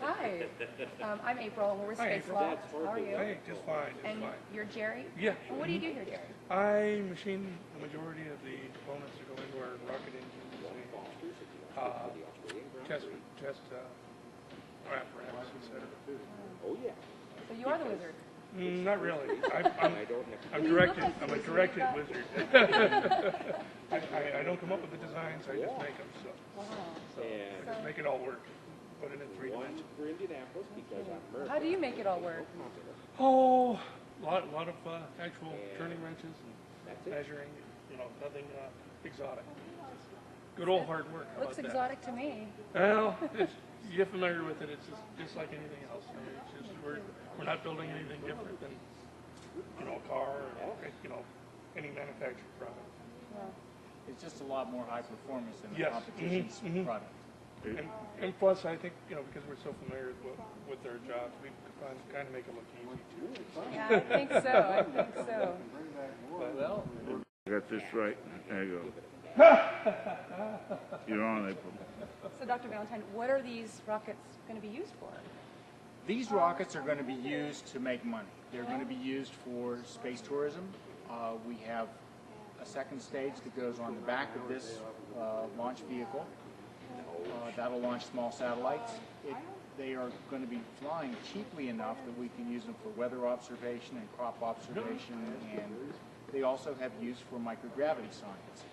Hi, I'm April, and we're with Hi, Space April. Loft. How are you? Hey, just fine, And you're Jerry? Yeah. And what do you do here, Jerry? I machine the majority of the components that go into our rocket engines and test apparatus, etc. Oh yeah. So you are the wizard. Not really. I'm You directed. look like I'm a the wizard. directed wizard. I don't come up with the designs. I just make them. Wow. So I just make it all work. Put it in 3 dimensions. For Indianapolis because I'm How do you make it all work? Oh, a lot of actual turning wrenches and measuring. You know, nothing exotic. Good old hard work. How Looks about exotic to me. that? Well, you get familiar with it. It's just like anything else. I mean, it's just we're not building anything different than a car or any manufactured product. Wow. It's just a lot more high performance than the Yes. competition's product. And plus, I think because we're so familiar with our jobs, we kind of make it look easy too. Yeah, I think so. I think so. Well, I got this right. There you go. You're on, April. So, Dr. Valentine, what are these rockets going to be used for? these rockets are going to be used to make money. They're going to be used for space tourism. We have a second stage that goes on the back of this launch vehicle. That'll launch small satellites. They are going to be flying cheaply enough that we can use them for weather observation and crop observation, and they also have use for microgravity science.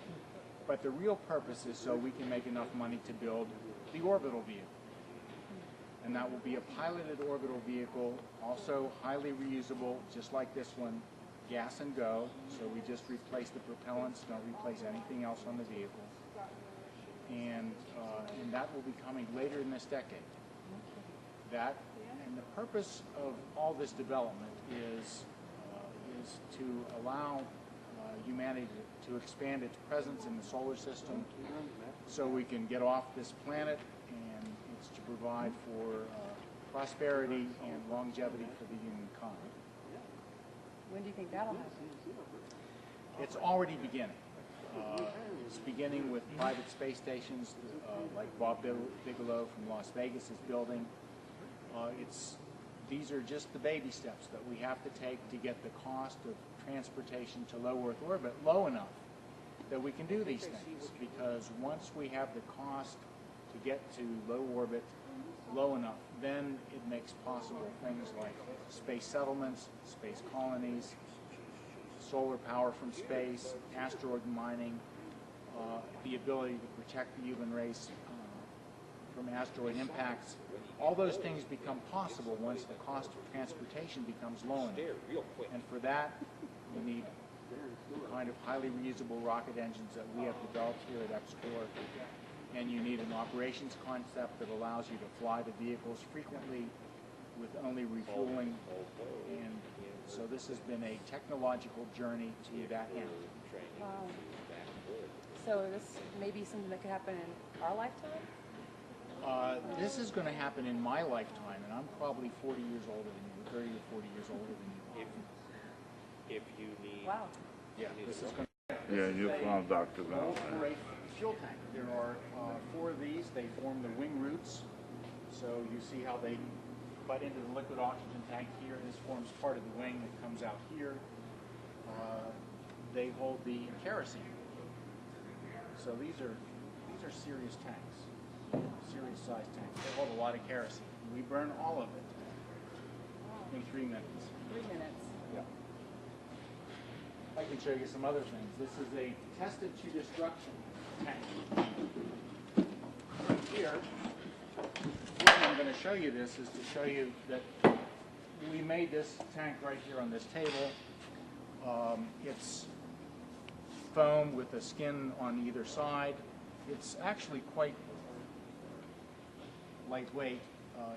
But the real purpose is so we can make enough money to build the orbital vehicle. And that will be a piloted orbital vehicle, also highly reusable, just like this one, gas and go. So we just replace the propellants, don't replace anything else on the vehicle. And that will be coming later in this decade. And the purpose of all this development is to allow humanity to expand its presence in the solar system so we can get off this planet, and it's to provide for prosperity and longevity for the humankind. When do you think that'll happen? It's already beginning. It's beginning with private space stations like Bob Bigelow from Las Vegas is building. These are just the baby steps that we have to take to get the cost of transportation to low Earth orbit low enough that we can do these things. Because once we have the cost to get to low orbit low enough, then it makes possible things like space settlements, space colonies, solar power from space, asteroid mining, the ability to protect the human race from asteroid impacts. All those things become possible once the cost of transportation becomes low enough. And for that, we need the kind of highly reusable rocket engines that we have developed here at Xcore. And you need an operations concept that allows you to fly the vehicles frequently with only refueling. And so this has been a technological journey to that end. Wow. So this may be something that could happen in our lifetime? This is going to happen in my lifetime, and I'm probably 40 years older than you, 30 or 40 years older than you. If you need... Wow. Yeah, this is going to... Yeah, you're from Dr. Valentine. Fuel tank. There are 4 of these. They form the wing roots. So you see how they butt into the liquid oxygen tank here. This forms part of the wing that comes out here. They hold the kerosene. So these are serious tanks, serious sized tanks. They hold a lot of kerosene. We burn all of it in 3 minutes. 3 minutes. Yeah. I can show you some other things. This is a tested to destruction tank. Right here, the reason I'm going to show you this is to show you that we made this tank right here on this table. It's foam with a skin on either side. It's actually quite lightweight.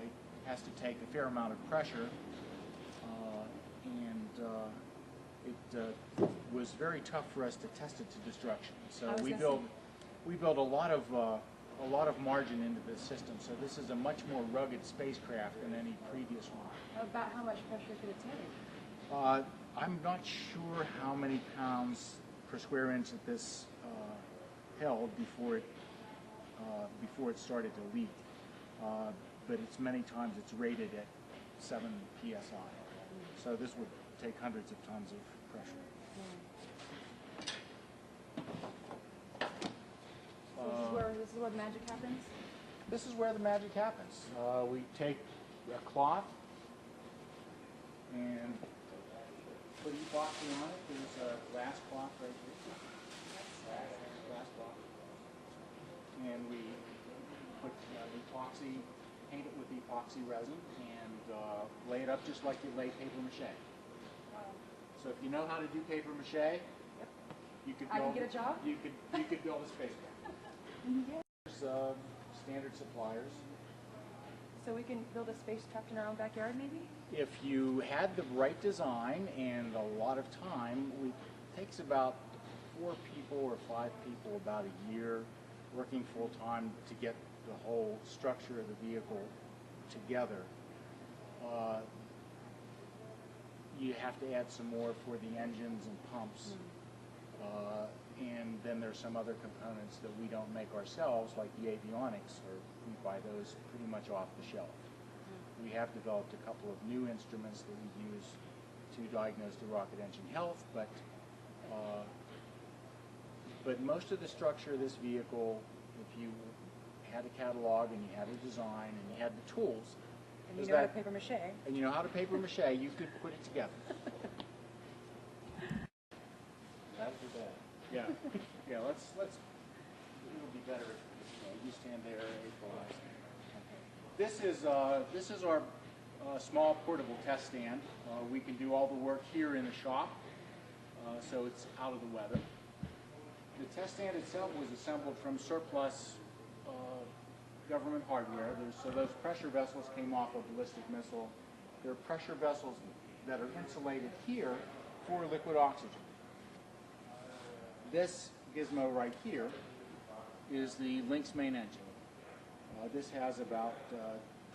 It has to take a fair amount of pressure, and it was very tough for us to test it to destruction. So we build a lot of margin into this system. So this is a much more rugged spacecraft than any previous one. About how much pressure could it take? I'm not sure how many pounds per square inch that this held before it started to leak. but it's many times it's rated at 7 psi. So this would take hundreds of tons of pressure. This is where the magic happens? This is where the magic happens. We take a cloth and put epoxy on it. There's a glass cloth right here. Glass cloth. And we put epoxy, paint it with epoxy resin, and lay it up just like you lay paper mache. So if you know how to do paper mache, you could build, I can get a job? You could build a spacecraft. There's standard suppliers. So we can build a spacecraft in our own backyard, maybe? If you had the right design and a lot of time, it takes about 4 people or 5 people about a year working full time to get the whole structure of the vehicle together. You have to add some more for the engines and pumps. And then there's some other components that we don't make ourselves, like the avionics, or we buy those pretty much off the shelf. We have developed a couple of new instruments that we use to diagnose the rocket engine health, but most of the structure of this vehicle, if you had a catalog and you had a design and you had the tools, And you know how to paper mache. And you know how to paper mache, you could put it together. That would be bad. Yeah, yeah. Let's. It'll be better if you stand there. This is our small portable test stand. We can do all the work here in the shop, so it's out of the weather. The test stand itself was assembled from surplus government hardware. So those pressure vessels came off a ballistic missile. They're pressure vessels that are insulated here for liquid oxygen. This gizmo right here is the Lynx main engine. This has about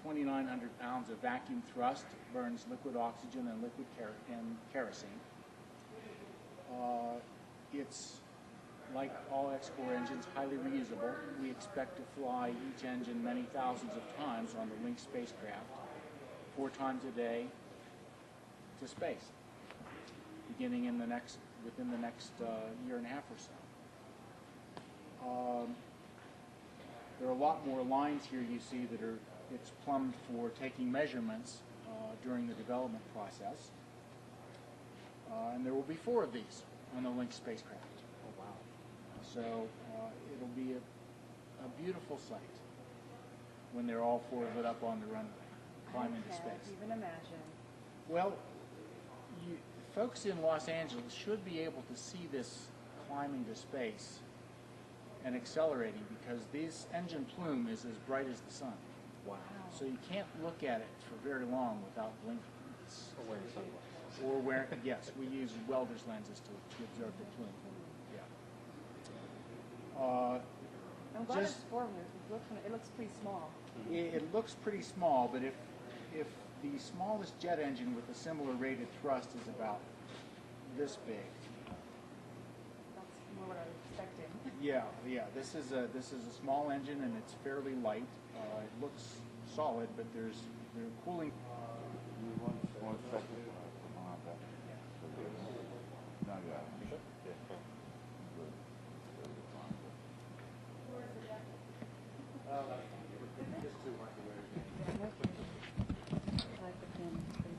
2,900 pounds of vacuum thrust, burns liquid oxygen and liquid kerosene. It's, like all Xcore engines, highly reusable. We expect to fly each engine many thousands of times on the Lynx spacecraft, 4 times a day to space, beginning within the next year and a half or so. There are a lot more lines here you see that it's plumbed for taking measurements during the development process. And there will be 4 of these on the Lynx spacecraft. Oh, wow. So it'll be a beautiful sight when they're all 4 lit up on the runway, climbing into space. I can't even imagine. Well, folks in Los Angeles should be able to see this climbing to space and accelerating, because this engine plume is as bright as the sun. Wow. So you can't look at it for very long without blinking. Or wearing sunglasses. Or wearing, yes, we use welder's lenses to observe the plume. Yeah. I'm glad it's 4 of them. It looks pretty small. It looks pretty small, but if the smallest jet engine with a similar rated thrust is about this big. That's more what I was expecting. Yeah. This is a small engine and it's fairly light. It looks solid, but there's cooling. One second. No, yeah.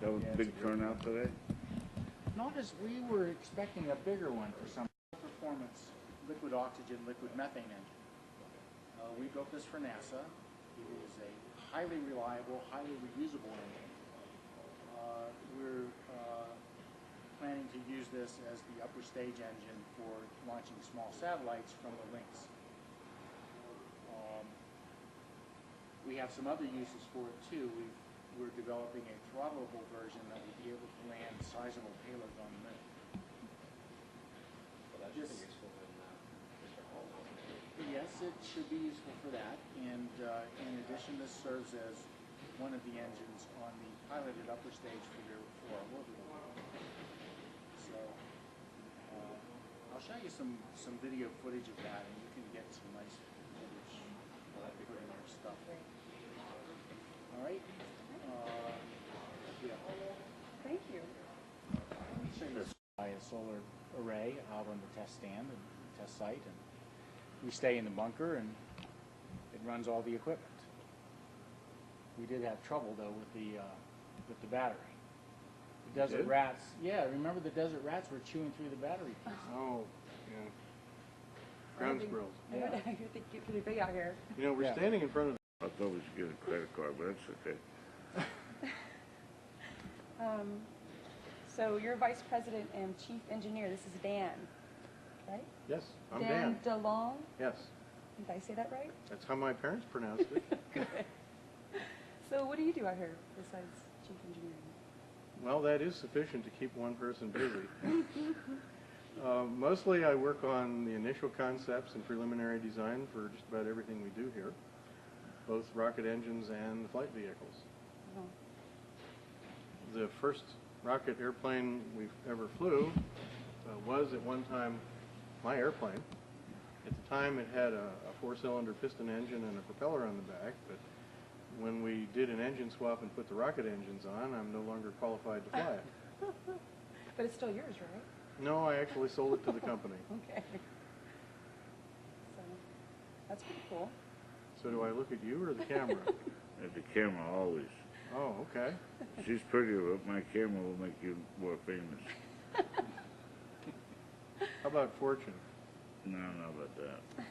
That was a big turnout today? Not as we were expecting a bigger one for some performance liquid oxygen, liquid methane engine. We built this for NASA. It is a highly reliable, highly reusable engine. We're planning to use this as the upper stage engine for launching small satellites from the Lynx. We have some other uses for it too. We're developing a throttleable version that will be able to land sizable payloads on the moon. Well, that should be useful in Yes, it should be useful for that. And in addition, this serves as one of the engines on the piloted upper stage for our orbital. So I'll show you some video footage of that, and you can get some nice footage putting our stuff. All right. Yeah. Thank you. By a solar array out on the test stand and test site, and we stay in the bunker, and it runs all the equipment. We did have trouble though with the battery. The desert did? rats. Yeah, remember the desert rats were chewing through the battery piece. Oh, yeah. Ground squirrels. I heard they get pretty big out here. You know, we're Yeah. standing in front of. I thought we should get a credit card, but that's okay. So you're vice president and chief engineer. This is Dan, right? Yes, I'm Dan. DeLong. Yes, Did I say that right? that's how my parents pronounced it. Good. So what do you do out here besides chief engineering? Well, that is sufficient to keep one person busy. Mostly I work on the initial concepts and preliminary design for just about everything we do here, both rocket engines and the flight vehicles. Oh. The first rocket airplane we ever flew was at one time my airplane. At the time it had a four-cylinder piston engine and a propeller on the back, but when we did an engine swap and put the rocket engines on, I'm no longer qualified to fly it. But it's still yours, right? No, I actually sold it to the company. Okay. So that's pretty cool. So do I look at you or the camera? At the camera, always. Oh, okay. She's prettier, but my camera will make you more famous. How about fortune? No, not about that.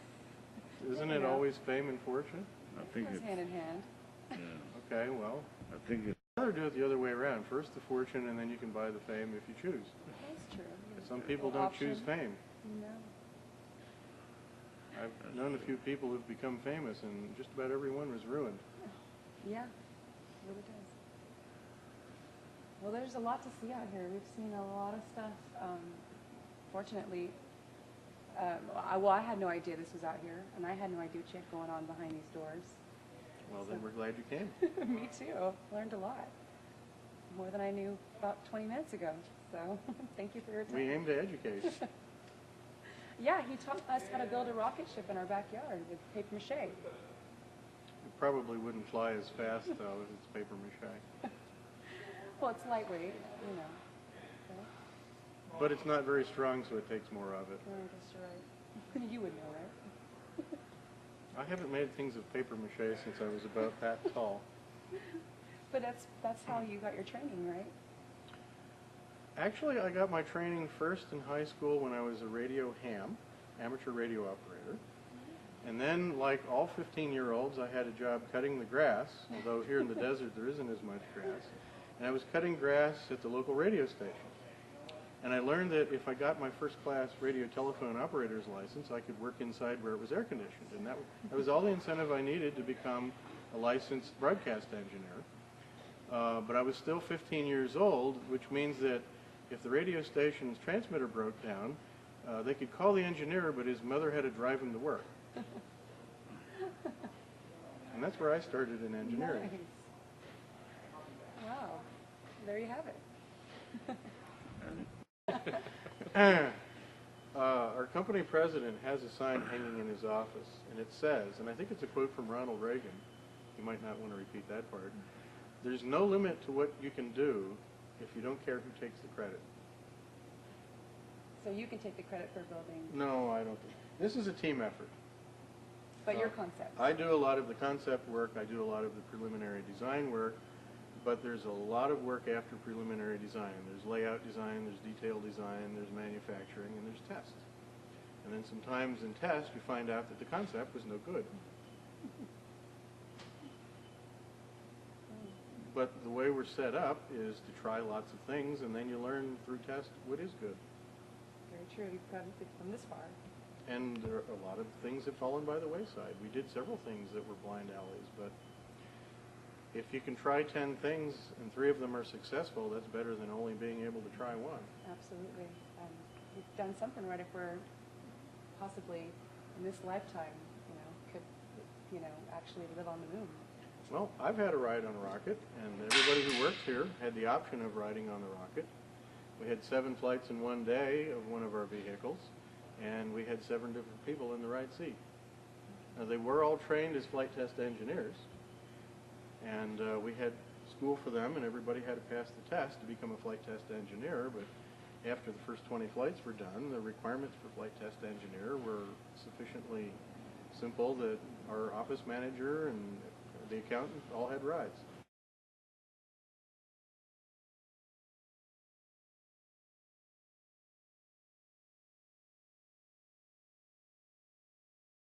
Isn't it Yeah. always fame and fortune? I think Goes it's, hand in hand. yeah, Okay, well, I think it's, I'd rather do it the other way around. First the fortune, and then you can buy the fame if you choose. That's true. Some people don't choose Option. fame. No. I've known a few people who've become famous, and just about everyone was ruined. Yeah, it really does. Well, there's a lot to see out here. We've seen a lot of stuff. Fortunately, I had no idea this was out here, and I had no idea what you had going on behind these doors. Well, then we're glad you came. Me too. Learned a lot. More than I knew about 20 minutes ago. So thank you for your time. We aim to educate. Yeah, he taught us how to build a rocket ship in our backyard with paper mache. It probably wouldn't fly as fast, though, if it's paper mache. Well, it's lightweight, you know. So, But it's not very strong, so it takes more of it. I guess you're right. You would know, right? I haven't made things of paper mache since I was about that tall. But that's how you got your training, right? Actually, I got my training first in high school when I was a radio ham, amateur radio operator. And then, like all 15-year-olds, I had a job cutting the grass, although here in the desert there isn't as much grass. And I was cutting grass at the local radio station. And I learned that if I got my first-class radio telephone operator's license, I could work inside where it was air-conditioned. And that was all the incentive I needed to become a licensed broadcast engineer. But I was still 15 years old, which means that if the radio station's transmitter broke down, they could call the engineer, but his mother had to drive him to work. And that's where I started in engineering. Nice. Wow. There you have it. Our company president has a sign hanging in his office, and it says, and I think it's a quote from Ronald Reagan, you might not want to repeat that part, "There's no limit to what you can do if you don't care who takes the credit." So you can take the credit for building, No, I don't think. This is a team effort. but your concept. I do a lot of the concept work, I do a lot of the preliminary design work, but there's a lot of work after preliminary design. There's layout design, there's detail design, there's manufacturing, and there's test. And then sometimes in test you find out that the concept was no good. But the way we're set up is to try lots of things, and then you learn through test what is good. Very true. You've gotten from this far. And there are a lot of things have fallen by the wayside. We did several things that were blind alleys, but if you can try 10 things and 3 of them are successful, that's better than only being able to try one. Absolutely. We've done something right if we're possibly in this lifetime, could, actually live on the moon. Well, I've had a ride on a rocket, and everybody who works here had the option of riding on the rocket. We had 7 flights in one day of one of our vehicles, and we had 7 different people in the right seat. Now, they were all trained as flight test engineers, And we had school for them, and everybody had to pass the test to become a flight test engineer. But after the first 20 flights were done, the requirements for flight test engineer were sufficiently simple that our office manager and the accountant all had rides.